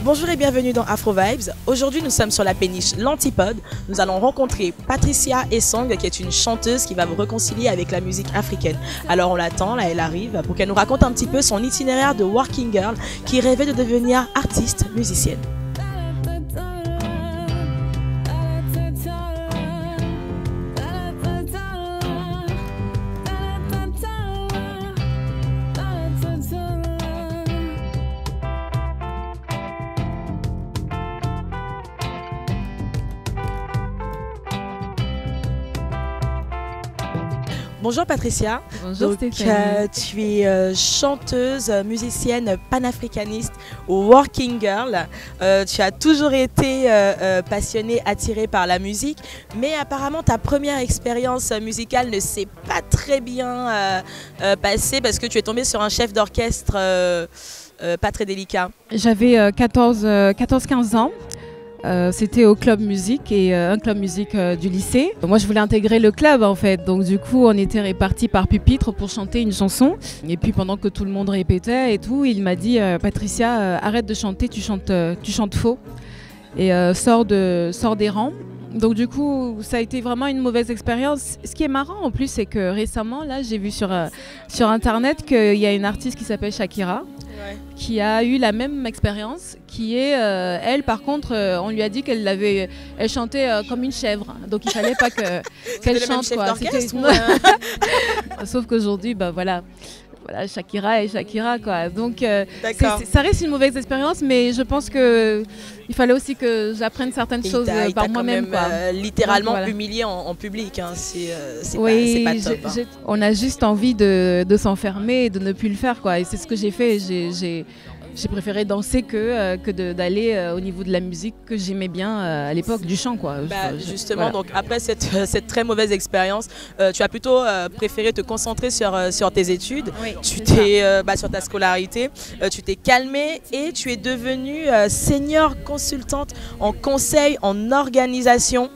Bonjour et bienvenue dans Afro Vibes. Aujourd'hui, nous sommes sur la péniche L'Antipode. Nous allons rencontrer Patricia Essong, qui est une chanteuse qui va vous réconcilier avec la musique africaine. Alors on l'attend, là elle arrive, pour qu'elle nous raconte un petit peu son itinéraire de working girl qui rêvait de devenir artiste musicienne. Bonjour Patricia. Bonjour Stéphanie. Tu es chanteuse, musicienne panafricaniste, working girl. Tu as toujours été passionnée, attirée par la musique, mais apparemment ta première expérience musicale ne s'est pas très bien passée parce que tu es tombée sur un chef d'orchestre pas très délicat. J'avais 14-15 ans. C'était au club musique et un club musique du lycée. Moi je voulais intégrer le club en fait, donc du coup on était répartis par pupitre pour chanter une chanson. Et puis pendant que tout le monde répétait et tout, il m'a dit Patricia, arrête de chanter, tu chantes faux et sors des rangs. Donc du coup ça a été vraiment une mauvaise expérience. Ce qui est marrant en plus c'est que récemment là j'ai vu sur internet qu'il y a une artiste qui s'appelle Shakira. Ouais. Qui a eu la même expérience, qui est, elle par contre, on lui a dit elle chantait comme une chèvre, donc il fallait pas qu'elle chante. Quoi. Sauf qu'aujourd'hui, bah voilà, Shakira et Shakira quoi. Donc ça reste une mauvaise expérience, mais je pense que il fallait aussi que j'apprenne certaines choses par moi-même. Littéralement donc, voilà. Humilié en public, hein. C'est oui, pas top. Hein. On a juste envie de s'enfermer et de ne plus le faire quoi. Et c'est ce que j'ai fait. J'ai préféré danser que d'aller au niveau de la musique que j'aimais bien à l'époque, du chant quoi. Justement, voilà. Donc après cette très mauvaise expérience, tu as plutôt préféré te concentrer sur tes études, oui, sur ta scolarité, tu t'es calmée et tu es devenue senior consultante en conseil en organisation.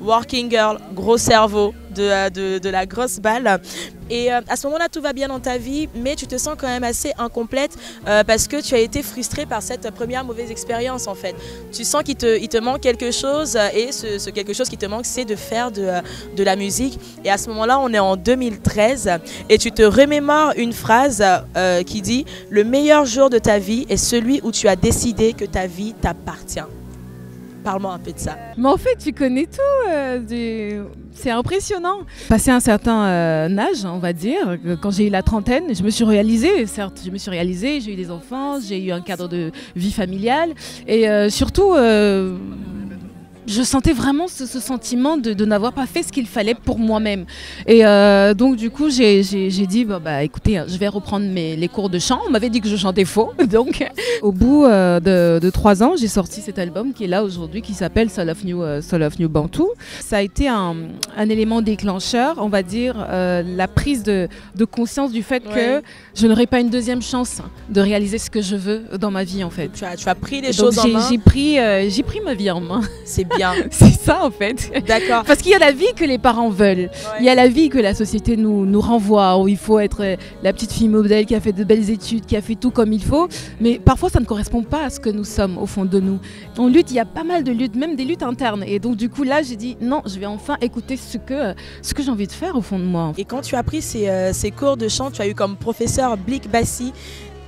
Working girl, gros cerveau, de la grosse balle. Et à ce moment-là, tout va bien dans ta vie, mais tu te sens quand même assez incomplète parce que tu as été frustrée par cette première mauvaise expérience en fait. Tu sens qu'il te manque quelque chose et ce quelque chose qui te manque, c'est de faire de la musique. Et à ce moment-là, on est en 2013 et tu te remémores une phrase qui dit « Le meilleur jour de ta vie est celui où tu as décidé que ta vie t'appartient ». Parle-moi un peu de ça. Mais en fait, tu connais tout. C'est impressionnant. Passé un certain âge, on va dire, quand j'ai eu la trentaine, je me suis réalisée. Certes, j'ai eu des enfants, j'ai eu un cadre de vie familiale. Et surtout, je sentais vraiment ce sentiment de n'avoir pas fait ce qu'il fallait pour moi-même. Et donc du coup, j'ai dit, écoutez, je vais reprendre les cours de chant. On m'avait dit que je chantais faux. Donc au bout de 3 ans, j'ai sorti cet album qui est là aujourd'hui, qui s'appelle Soul of New Bantu. Ça a été un élément déclencheur, on va dire, la prise de conscience du fait que je n'aurai pas une deuxième chance de réaliser ce que je veux dans ma vie en fait. Tu as pris les choses en main. J'ai pris ma vie en main. C'est bien. C'est ça en fait. D'accord. Parce qu'il y a la vie que les parents veulent. Ouais. Il y a la vie que la société nous renvoie, où il faut être la petite fille modèle qui a fait de belles études, qui a fait tout comme il faut. Mais parfois ça ne correspond pas à ce que nous sommes au fond de nous. On lutte, il y a pas mal de luttes, même des luttes internes. Et donc du coup là j'ai dit non, je vais enfin écouter ce que j'ai envie de faire au fond de moi. Et quand tu as pris ces cours de chant, tu as eu comme professeur Blick Bassi.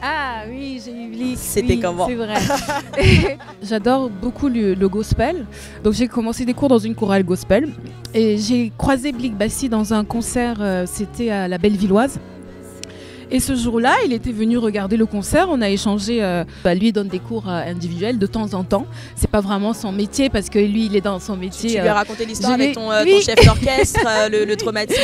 Ah oui, j'ai eu Blick. C'était comment? C'est vrai. J'adore beaucoup le gospel. Donc j'ai commencé des cours dans une chorale gospel. Et j'ai croisé Blick Bassi dans un concert, c'était à la Bellevilloise. Et ce jour-là, il était venu regarder le concert, on a échangé, lui donne des cours individuels de temps en temps. C'est pas vraiment son métier parce que lui, il est dans son métier. Tu lui as raconté l'histoire avec ton chef d'orchestre, le traumatisme.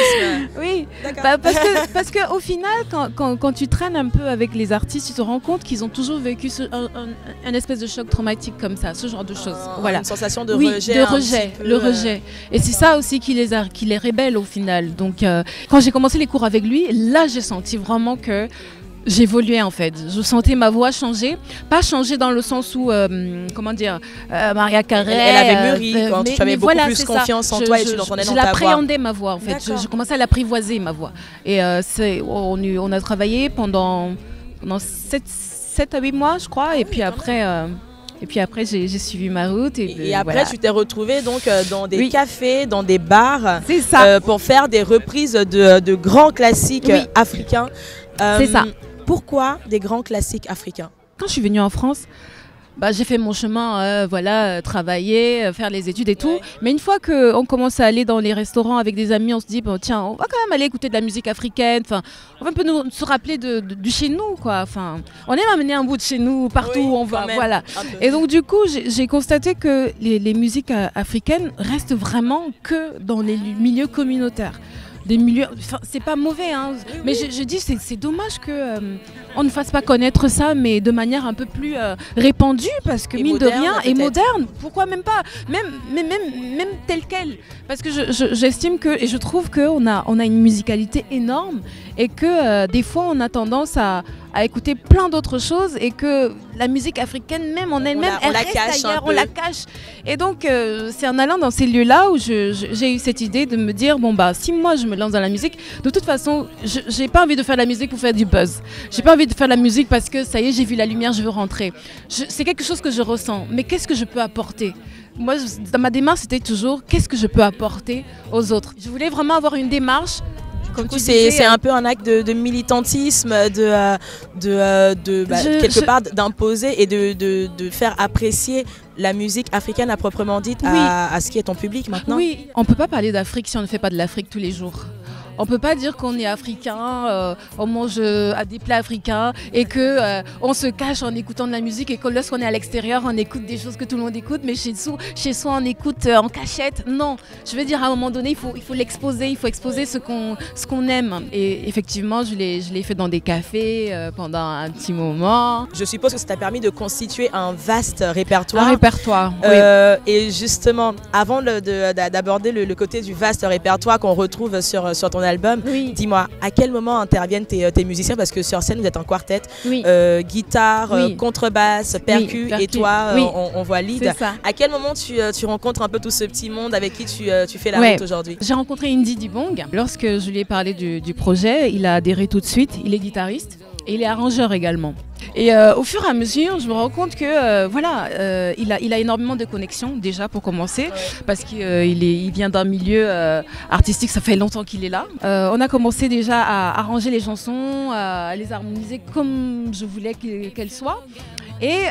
Oui, parce que au final, quand tu traînes un peu avec les artistes, tu te rends compte qu'ils ont toujours vécu un espèce de choc traumatique comme ça, ce genre de choses. Voilà. Une sensation de rejet. Le rejet. Et c'est ça aussi qui les rébelle au final. Donc quand j'ai commencé les cours avec lui, là j'ai senti vraiment que j'évoluais en fait. Je sentais ma voix changer. Pas changer dans le sens où, Maria Carey... Elle avait mûri, quand tu avais beaucoup plus confiance en toi et tu l'entendais dans ta voix. Je l'appréhendais ma voix en fait. Je commençais à l'apprivoiser ma voix. Et on a travaillé pendant 7 à 8 mois je crois. Et puis après... Et puis après, j'ai suivi ma route. Et après, voilà. tu t'es retrouvée donc dans des cafés, dans des bars, C'est ça. pour faire des reprises de grands classiques africains. C'est ça. Pourquoi des grands classiques africains? Quand je suis venue en France, bah, j'ai fait mon chemin, travailler, faire les études et tout. Ouais. Mais une fois qu'on commence à aller dans les restaurants avec des amis, on se dit, bon, tiens, on va quand même aller écouter de la musique africaine. Enfin, on va un peu se rappeler du chez nous, quoi. Enfin, on aime amener un bout de chez nous partout où on va. Voilà. Et donc, du coup, j'ai constaté que les musiques africaines restent vraiment que dans les milieux communautaires. Des milieux, enfin, c'est pas mauvais, hein, mais je dis c'est dommage que on ne fasse pas connaître ça, mais de manière un peu plus répandue, parce que mine de rien, et moderne. Pourquoi même pas, même tel quel, parce que j'estime que et je trouve que on a une musicalité énorme et que des fois on a tendance à écouter plein d'autres choses et que la musique africaine même en elle-même, elle reste ailleurs, on la cache. Et donc c'est en allant dans ces lieux-là où j'ai eu cette idée de me dire, bon bah si moi je me lance dans la musique, de toute façon j'ai pas envie de faire la musique pour faire du buzz. J'ai pas envie de faire la musique parce que ça y est, j'ai vu la lumière, je veux rentrer. C'est quelque chose que je ressens, mais qu'est-ce que je peux apporter? Moi, dans ma démarche, c'était toujours qu'est-ce que je peux apporter aux autres. Je voulais vraiment avoir une démarche. C'est un peu un acte de militantisme, quelque part d'imposer et de faire apprécier la musique africaine à proprement dite à ce qui est ton public maintenant. Oui, on ne peut pas parler d'Afrique si on ne fait pas de l'Afrique tous les jours. On ne peut pas dire qu'on est africain, on mange des plats africains et qu'on se cache en écoutant de la musique et que lorsqu'on est à l'extérieur, on écoute des choses que tout le monde écoute, mais chez soi, on écoute en cachette. Non, je veux dire, à un moment donné, il faut l'exposer, il faut exposer ce qu'on aime. Et effectivement, je l'ai fait dans des cafés pendant un petit moment. Je suppose que ça t'a permis de constituer un vaste répertoire. Un répertoire, oui. Et justement, avant d'aborder le côté du vaste répertoire qu'on retrouve sur ton album, dis-moi, à quel moment interviennent tes musiciens? Parce que sur scène, vous êtes en quartet, guitare, contrebasse, percu, et toi, on voit lead. À quel moment tu rencontres un peu tout ce petit monde avec qui tu fais la route aujourd'hui? J'ai rencontré Indy Dibong. Lorsque je lui ai parlé du projet, il a adhéré tout de suite. Il est guitariste et il est arrangeur également. Et au fur et à mesure, je me rends compte que il a énormément de connexions déjà pour commencer, parce qu'il vient d'un milieu artistique, ça fait longtemps qu'il est là. On a commencé déjà à arranger les chansons, à les harmoniser comme je voulais qu'elles soient. Et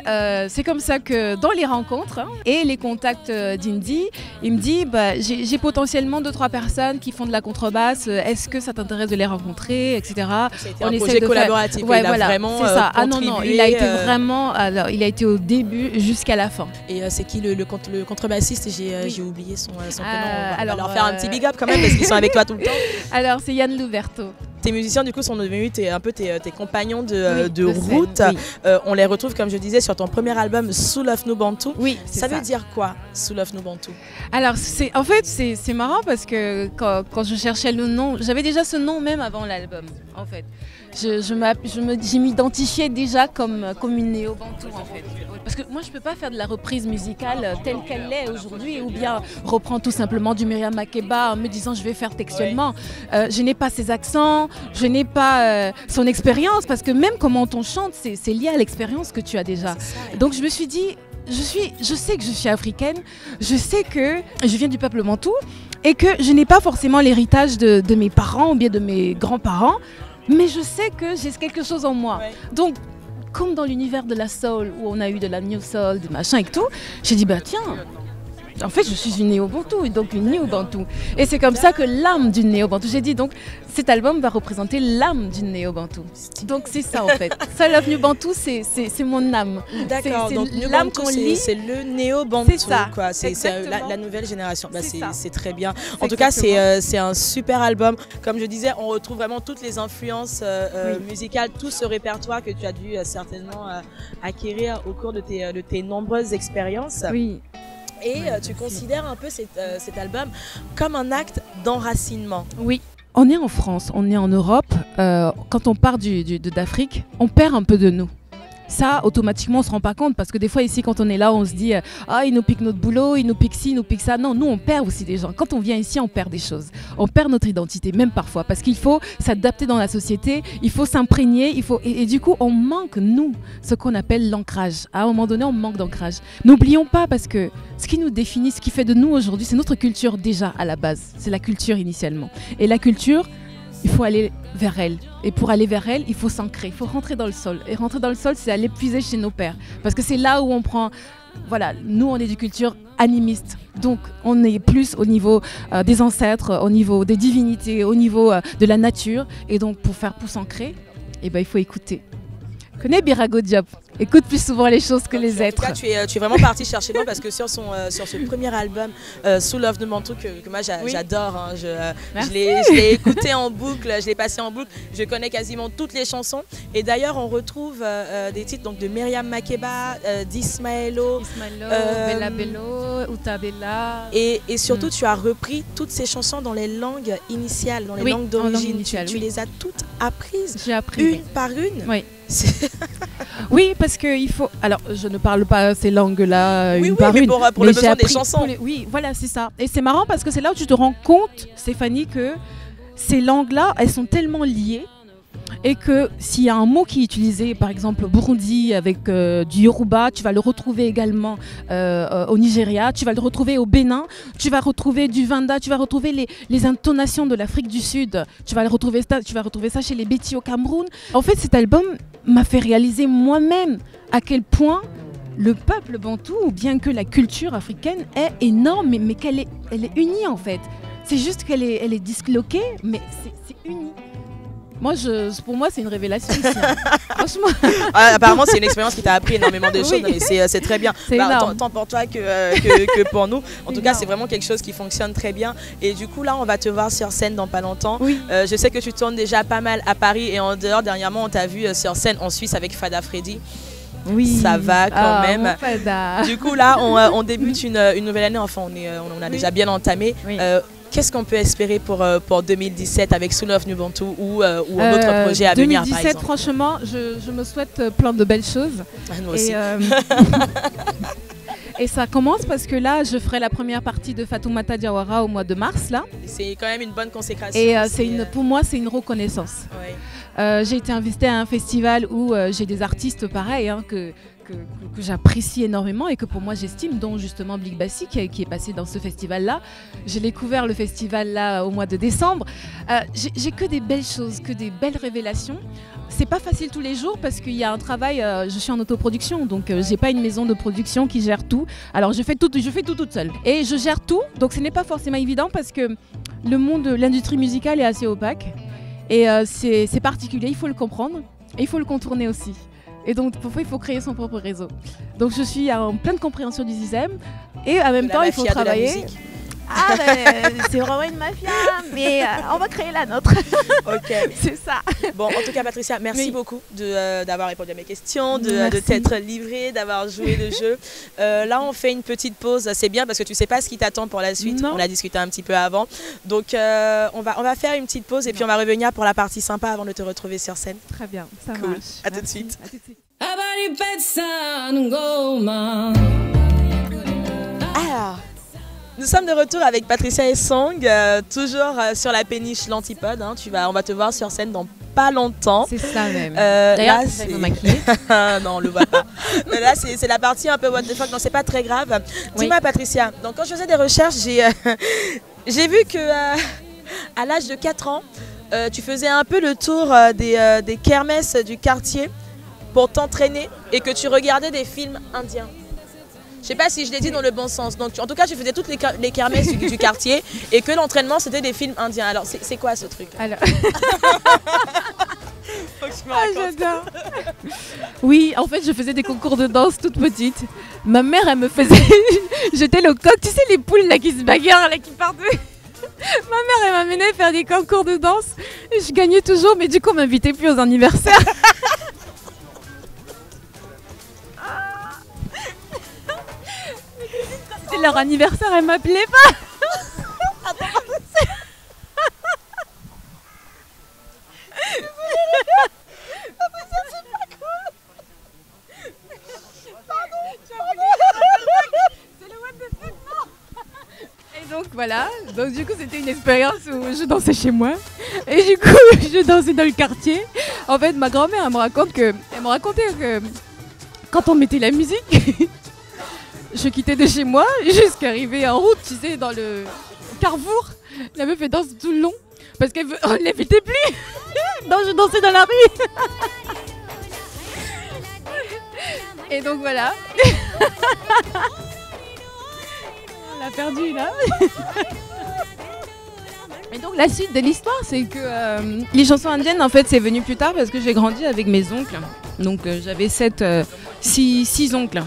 c'est comme ça que dans les rencontres et les contacts d'Indy, il me dit j'ai potentiellement 2-3 personnes qui font de la contrebasse, est-ce que ça t'intéresse de les rencontrer, etc. C'était un projet collaboratif, il a vraiment c'est ça. contribué. Non, il a été vraiment, alors, il a été au début jusqu'à la fin. Et c'est qui le contrebassiste? J'ai oublié son prénom. On va leur faire un petit big up quand même parce qu'ils sont avec toi tout le temps. Alors c'est Yann Louverto. Tes musiciens du coup sont devenus un peu tes compagnons de route. On les retrouve, comme je disais, sur ton premier album Soul of Nubantu. Oui, ça veut dire quoi, Soul of Nubantu? Alors en fait c'est marrant parce que quand je cherchais le nom, j'avais déjà ce nom même avant l'album en fait. Je m'identifiais déjà comme une néo-bantou en fait. Parce que moi je peux pas faire de la reprise musicale telle qu'elle est aujourd'hui ou bien reprendre tout simplement du Myriam Makeba en me disant je vais faire textuellement. Je n'ai pas ses accents, je n'ai pas son expérience, parce que même comment on chante, c'est lié à l'expérience que tu as déjà. Donc je me suis dit, je sais que je suis africaine, je sais que je viens du peuple bantou et que je n'ai pas forcément l'héritage de mes parents ou bien de mes grands-parents, mais je sais que j'ai quelque chose en moi. Donc, comme dans l'univers de la soul, où on a eu de la new soul, des machins et tout, j'ai dit, tiens, en fait, je suis une néo-bantou, et donc une néo-bantou. Et c'est comme ça que l'âme d'une néo-bantou, j'ai dit, donc, cet album va représenter l'âme d'une néo-bantou. Donc, c'est ça, en fait. Soul of Nubantu, c'est mon âme. D'accord, donc l'âme qu'on lit, c'est le néo-bantou, quoi. C'est la nouvelle génération. C'est très bien. En tout cas, c'est un super album. Comme je disais, on retrouve vraiment toutes les influences musicales, tout ce répertoire que tu as dû certainement acquérir au cours de tes nombreuses expériences. Oui. Et tu considères un peu cet album comme un acte d'enracinement. Oui. On est en France, on est en Europe. Quand on part d'Afrique, on perd un peu de nous. Ça, automatiquement, on se rend pas compte parce que des fois ici, quand on est là, on se dit ah, ils nous piquent notre boulot, ils nous piquent ci, ils nous piquent ça. Non, nous, on perd aussi des gens. Quand on vient ici, on perd des choses. On perd notre identité, même parfois, parce qu'il faut s'adapter dans la société, il faut s'imprégner, et du coup, on manque, nous, ce qu'on appelle l'ancrage. À un moment donné, on manque d'ancrage. N'oublions pas, parce que ce qui nous définit, ce qui fait de nous aujourd'hui, c'est notre culture déjà à la base. C'est la culture initialement. Et la culture, il faut aller vers elle. Et pour aller vers elle, il faut s'ancrer, il faut rentrer dans le sol. Et rentrer dans le sol, c'est aller puiser chez nos pères. Parce que c'est là où on prend... Voilà, nous, on est de culture animiste. Donc, on est plus au niveau des ancêtres, au niveau des divinités, au niveau de la nature. Et donc, pour s'ancrer, eh ben, il faut écouter. Connais Birago Diop. Écoute plus souvent les choses que les êtres. En tout cas, tu es vraiment partie chercher loin parce que sur ce premier album, Sous Love de Manteau, que moi j'adore, hein, je l'ai écouté en boucle, je l'ai passé en boucle, je connais quasiment toutes les chansons. Et d'ailleurs, on retrouve des titres donc, de Myriam Makeba, d'Ismaëlo, Bella Bello, Uta Bella. Et surtout, tu as repris toutes ces chansons dans les langues initiales, dans les langues d'origine. Tu les as toutes apprises, j'ai appris, une par une. Oui. Oui, parce qu'il faut... Alors, je ne parle pas ces langues-là une par une. Pour le besoin des chansons. Oui, voilà, c'est ça. Et c'est marrant parce que c'est là où tu te rends compte, Stéphanie, que ces langues-là, elles sont tellement liées et que s'il y a un mot qui est utilisé, par exemple au Burundi avec du Yoruba, tu vas le retrouver également au Nigeria, tu vas le retrouver au Bénin, tu vas retrouver du Vanda, tu vas retrouver les intonations de l'Afrique du Sud, tu vas retrouver ça chez les Béti au Cameroun. En fait, cet album m'a fait réaliser moi-même à quel point le peuple bantou, ou bien que la culture africaine est énorme, mais qu'elle est unie en fait. C'est juste qu'elle est disloquée, mais c'est uni. Pour moi, c'est une révélation ici, hein. Franchement. Apparemment, c'est une expérience qui t'a appris énormément de choses, Oui. c'est très bien. Tant pour toi que pour nous. En tout cas, c'est vraiment quelque chose qui fonctionne très bien. Et du coup, là, on va te voir sur scène dans pas longtemps. Oui. Je sais que tu tournes déjà pas mal à Paris et en dehors. Dernièrement, on t'a vu sur scène en Suisse avec Fada Freddy. Oui. Ça va quand même. Fada. Du coup, là, on débute une nouvelle année. Enfin, on a déjà bien entamé. Oui. Qu'est-ce qu'on peut espérer pour 2017 avec Sous Love Nubantu ou d'autres projets à venir, par 2017, exemple? franchement, je me souhaite plein de belles choses. Nous aussi. Et ça commence parce que là, je ferai la première partie de Fatoumata Diawara au mois de mars. Là. C'est quand même une bonne consécration. Et pour moi, c'est une reconnaissance. Ouais. J'ai été invitée à un festival où j'ai des artistes pareils hein, que j'apprécie énormément et que pour moi j'estime, dont justement Blik Bassi qui est passé dans ce festival-là. J'ai découvert le festival-là au mois de décembre. J'ai que des belles choses, que des belles révélations. C'est pas facile tous les jours parce qu'il y a un travail, je suis en autoproduction, donc j'ai pas une maison de production qui gère tout. Alors je fais tout toute seule. Et je gère tout, donc ce n'est pas forcément évident parce que le monde de l'industrie musicale est assez opaque. Et c'est particulier, il faut le comprendre et il faut le contourner aussi. Et donc, parfois, il faut créer son propre réseau. Donc, je suis en pleine compréhension du système. Et en même temps, il faut travailler. Ah, c'est vraiment une mafia, mais on va créer la nôtre. Ok. C'est ça. Bon, en tout cas, Patricia, merci beaucoup d'avoir répondu à mes questions, de t'être livrée, d'avoir joué le jeu. Là, on fait une petite pause. C'est bien parce que tu sais pas ce qui t'attend pour la suite. Non. On a discuté un petit peu avant. Donc, on va faire une petite pause et puis on va revenir pour la partie sympa avant de te retrouver sur scène. Très bien, ça Cool. marche. À tout de suite. À tout de suite. Alors, nous sommes de retour avec Patricia et Song, toujours sur la péniche L'Antipode. Hein. On va te voir sur scène dans pas longtemps. C'est ça même. D'ailleurs, c'est me maquiller. Non, on le voit pas. Mais là, c'est la partie un peu what the fuck. Non, c'est pas très grave. Dis-moi, Patricia. Donc, quand je faisais des recherches, j'ai vu que à l'âge de 4 ans, tu faisais un peu le tour des kermesses du quartier pour t'entraîner et que tu regardais des films indiens. Je sais pas si je l'ai dit dans le bon sens. Donc, en tout cas, je faisais toutes les kermesses du quartier et que l'entraînement, c'était des films indiens. Alors, c'est quoi ce truc? Alors... Faut que je me raconte. J'adore. Oui, en fait, je faisais des concours de danse toute petite. Ma mère, elle me faisait jeter le coq. Tu sais, les poules là, qui se bagarrent, là, qui partent. Ma mère, elle m'amenait faire des concours de danse. Et je gagnais toujours, mais du coup, on m'invitait plus aux anniversaires. C'était leur anniversaire, elle m'appelait pas. Donc du coup c'était une expérience où je dansais chez moi et du coup je dansais dans le quartier. En fait ma grand-mère elle me racontait que quand on mettait la musique, je quittais de chez moi jusqu'à arriver en route, tu sais, dans le Carrefour. La meuf elle danse tout le long parce qu'on ne l'évitait plus. Donc je dansais dans la rue. Et donc voilà. On l'a perdu là. Et donc la suite de l'histoire, c'est que les chansons indiennes, en fait, c'est venu plus tard parce que j'ai grandi avec mes oncles. Donc j'avais 6 oncles.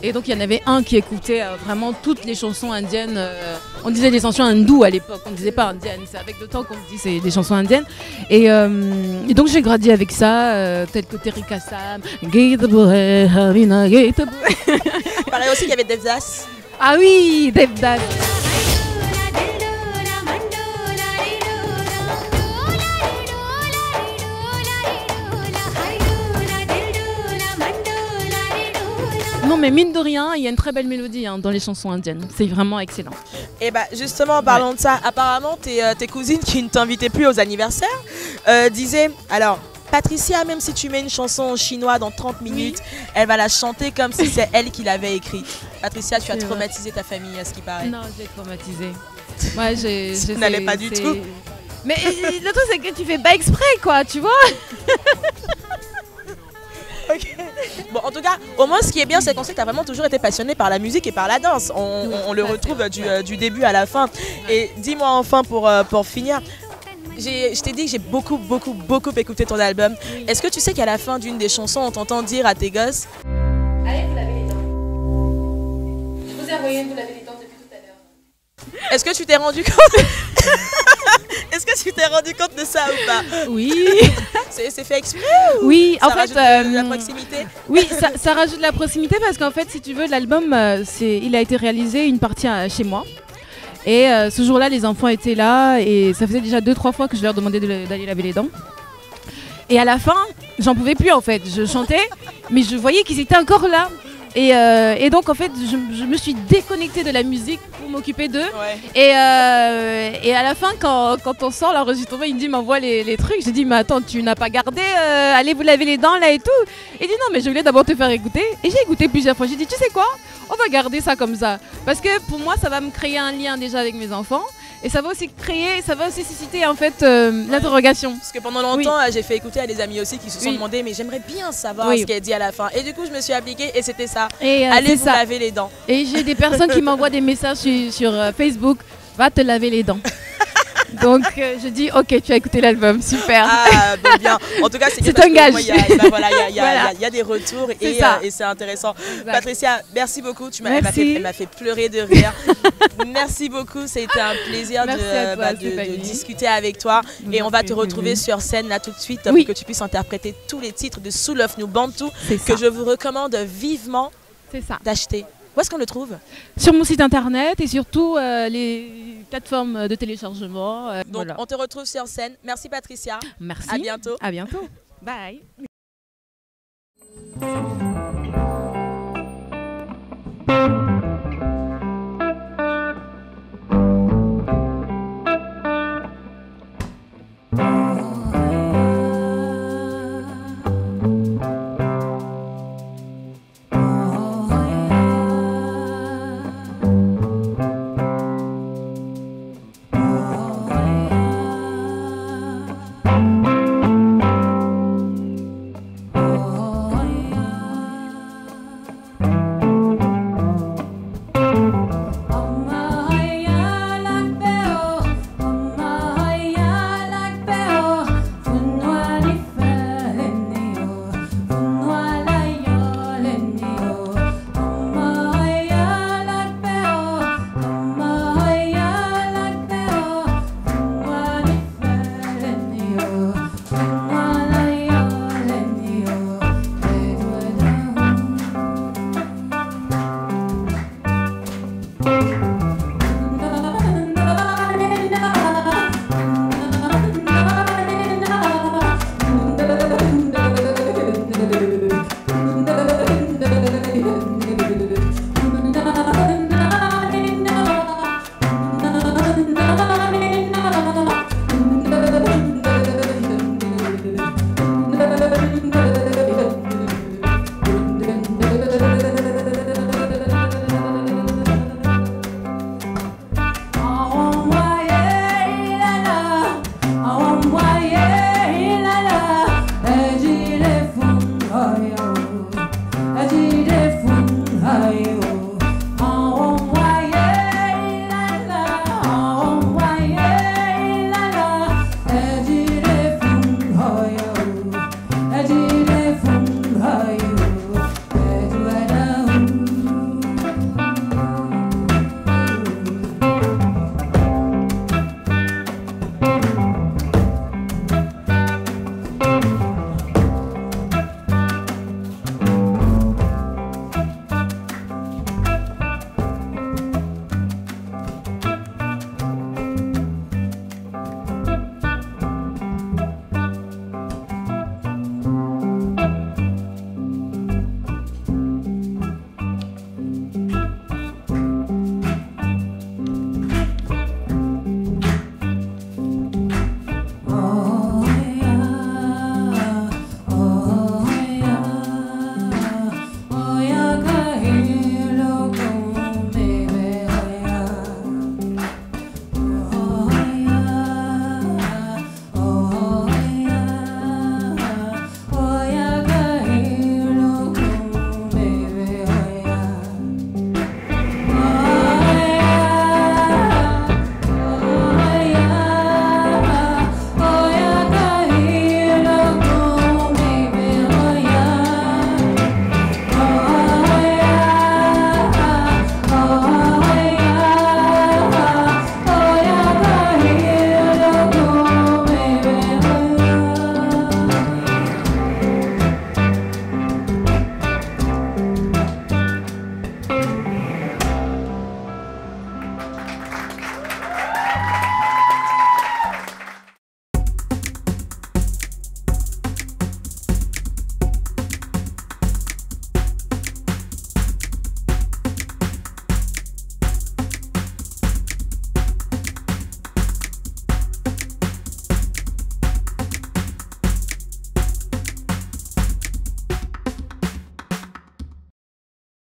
Et donc il y en avait un qui écoutait vraiment toutes les chansons indiennes. On disait des chansons hindoues à l'époque, on ne disait pas indiennes. C'est avec le temps qu'on se dit c'est des chansons indiennes. Et donc j'ai grandi avec ça, tel que Terry Kassam. Il paraît aussi qu'il y avait Devdas. Ah oui, Devdas. Non mais mine de rien, il y a une très belle mélodie dans les chansons indiennes. C'est vraiment excellent. Et bah justement, parlons de ça. Apparemment, tes cousines qui ne t'invitaient plus aux anniversaires disaient, alors Patricia, même si tu mets une chanson en chinois dans 30 minutes, elle va la chanter comme si c'est elle qui l'avait écrite. Patricia, tu as traumatisé ta famille à ce qui paraît. Non, j'ai traumatisé. Moi, je n'allais pas du tout. Mais le truc c'est que tu fais pas exprès quoi, tu vois. Okay. Bon, en tout cas, au moins ce qui est bien, c'est qu'on sait que tu as vraiment toujours été passionnée par la musique et par la danse. On le retrouve du début à la fin. Et dis-moi enfin pour finir, je t'ai dit que j'ai beaucoup écouté ton album. Oui. Est-ce que tu sais qu'à la fin d'une des chansons, on t'entend dire à tes gosses: allez, vous lavez les dents. Je vous ai envoyé vous laver les dents depuis tout à l'heure. Est-ce que tu t'es rendu compte Est-ce que tu t'es rendu compte de ça ou pas? Oui. C'est fait exprès ou oui, ça en fait, rajoute de la proximité? Oui, ça rajoute de la proximité parce qu'en fait, si tu veux, l'album, il a été réalisé une partie chez moi. Et ce jour-là, les enfants étaient là et ça faisait déjà 2-3 fois que je leur demandais d'aller laver les dents. Et à la fin, j'en pouvais plus en fait. Je chantais, mais je voyais qu'ils étaient encore là. Et donc en fait, je me suis déconnectée de la musique pour m'occuper d'eux. Ouais. Et à la fin, quand on sort l'enregistrement, il me dit m'envoie les trucs. J'ai dit mais attends, tu n'as pas gardé, allez vous laver les dents là et tout. Il dit non mais je voulais d'abord te faire écouter. Et j'ai écouté plusieurs fois. J'ai dit tu sais quoi, on va garder ça comme ça. Parce que pour moi ça va me créer un lien déjà avec mes enfants. Et ça va aussi susciter en fait l'interrogation. Parce que pendant longtemps, j'ai fait écouter à des amis aussi qui se sont demandé mais j'aimerais bien savoir ce qu'elle dit à la fin. Et du coup, je me suis appliquée et c'était ça. Et allez vous laver les dents. Et j'ai des personnes qui m'envoient des messages sur Facebook, va te laver les dents. Donc je dis ok, tu as écouté l'album, super. Ah bon, bien. En tout cas c'est un gage. Il y a des retours et c'est intéressant. Exact. Patricia, merci beaucoup. Tu m'as fait pleurer de rire. Merci beaucoup, c'était un plaisir de discuter avec toi. Et on va te retrouver sur scène là tout de suite pour que tu puisses interpréter tous les titres de Soul of New Bantu que je vous recommande vivement d'acheter. Où est-ce qu'on le trouve? Sur mon site internet et surtout les plateformes de téléchargement. Donc voilà. On te retrouve sur scène. Merci Patricia. Merci. À bientôt. À bientôt. Bye. Oh,